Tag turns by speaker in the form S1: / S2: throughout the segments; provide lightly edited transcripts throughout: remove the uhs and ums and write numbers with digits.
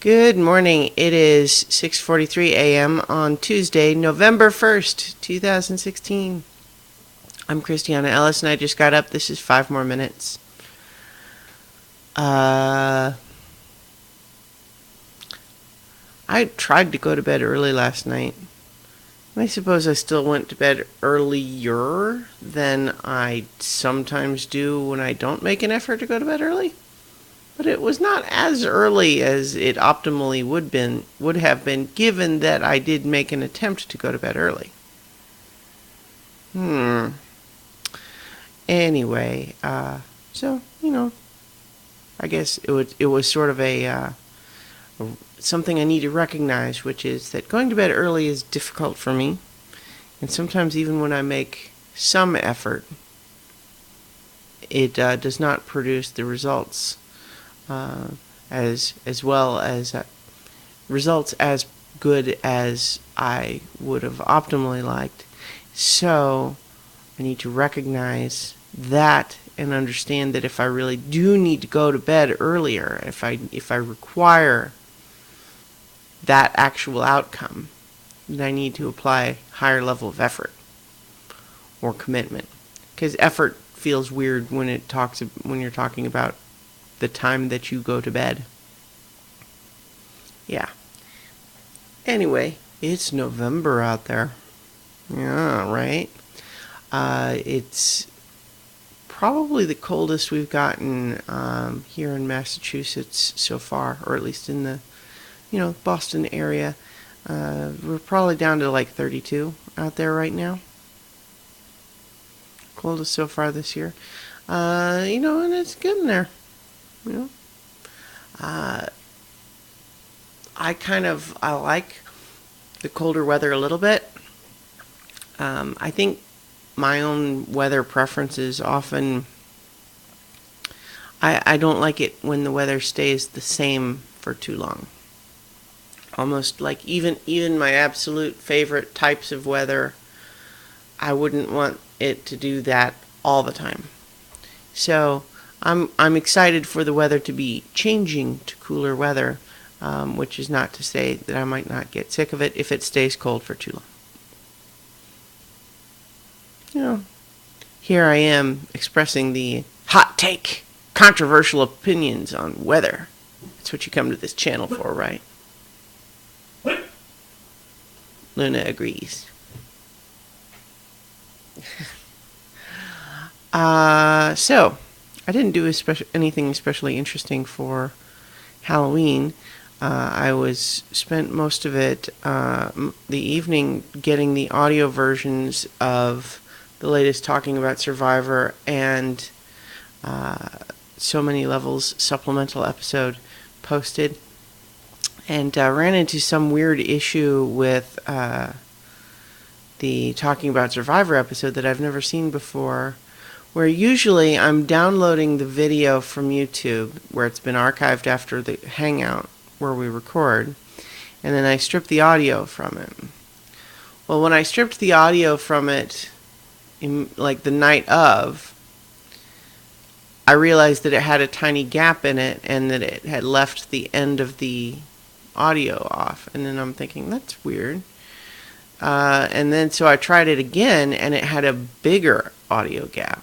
S1: Good morning. It is 6:43 a.m. on Tuesday, November 1st, 2016. I'm Christiana Ellis and I just got up. This is 5 more minutes. I tried to go to bed early last night. I suppose I still went to bed earlier than I sometimes do when I don't make an effort to go to bed early. But it was not as early as it optimally would have been, given that I did make an attempt to go to bed early. Anyway, so I guess it was sort of something I need to recognize, which is that going to bed early is difficult for me, and sometimes even when I make some effort, it does not produce the results. As well as results as good as I would have optimally liked. So I need to recognize that and understand that if I really do need to go to bed earlier, if I require that actual outcome, then I need to apply a higher level of effort or commitment. Because effort feels weird when you're talking about the time that you go to bed. Yeah. Anyway, it's November out there. Yeah, right? It's probably the coldest we've gotten here in Massachusetts so far, or at least in the, Boston area. We're probably down to like 32 out there right now. Coldest so far this year. And it's getting there. I like the colder weather a little bit. I think my own weather preferences often, I don't like it when the weather stays the same for too long. Almost like even my absolute favorite types of weather, I wouldn't want it to do that all the time. So I'm excited for the weather to be changing to cooler weather, which is not to say that I might not get sick of it if it stays cold for too long. Here I am expressing the hot take, controversial opinions on weather. That's what you come to this channel for, right? Luna agrees. So I didn't do anything especially interesting for Halloween. I spent most of it the evening getting the audio versions of the latest Talking About Survivor and So Many Levels supplemental episode posted, and ran into some weird issue with the Talking About Survivor episode that I've never seen before, where usually I'm downloading the video from YouTube, where it's been archived after the hangout where we record, and then I strip the audio from it. Well, when I stripped the audio from it, like the night of, I realized that it had a tiny gap in it and that it had left the end of the audio off. And then I'm thinking, that's weird. And then so I tried it again, and it had a bigger audio gap.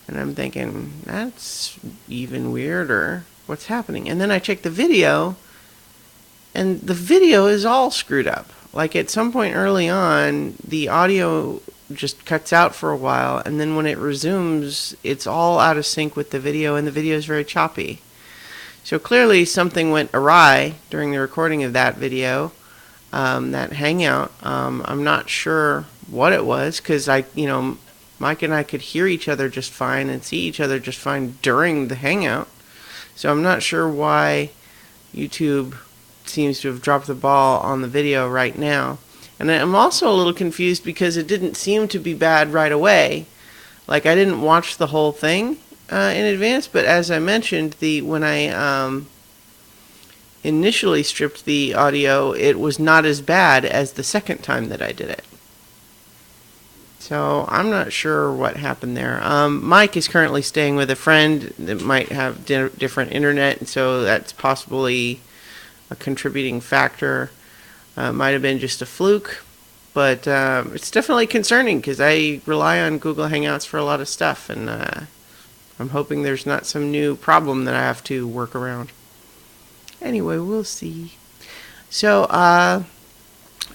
S1: And I'm thinking, that's even weirder. What's happening? And then I checked the video, and the video is all screwed up. Like at some point early on, the audio just cuts out for a while, and then when it resumes, it's all out of sync with the video, and the video is very choppy. So clearly something went awry during the recording of that video, that hangout. I'm not sure what it was, because Mike and I could hear each other just fine and see each other just fine during the hangout. So I'm not sure why YouTube seems to have dropped the ball on the video right now. And I'm also a little confused because it didn't seem to be bad right away. Like, I didn't watch the whole thing in advance, but as I mentioned, when I initially stripped the audio, it was not as bad as the second time that I did it. So I'm not sure what happened there. Mike is currently staying with a friend that might have different internet, and so that's possibly a contributing factor. Might have been just a fluke, but it's definitely concerning because I rely on Google Hangouts for a lot of stuff, and I'm hoping there's not some new problem that I have to work around. Anyway, we'll see. So, I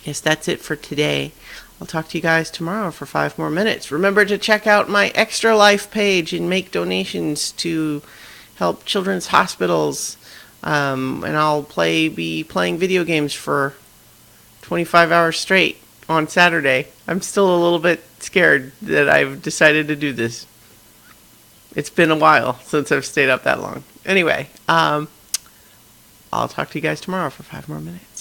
S1: guess that's it for today. I'll talk to you guys tomorrow for 5 more minutes. Remember to check out my Extra Life page and make donations to help children's hospitals. And I'll be playing video games for 25 hours straight on Saturday. I'm still a little bit scared that I've decided to do this. It's been a while since I've stayed up that long. Anyway, I'll talk to you guys tomorrow for 5 more minutes.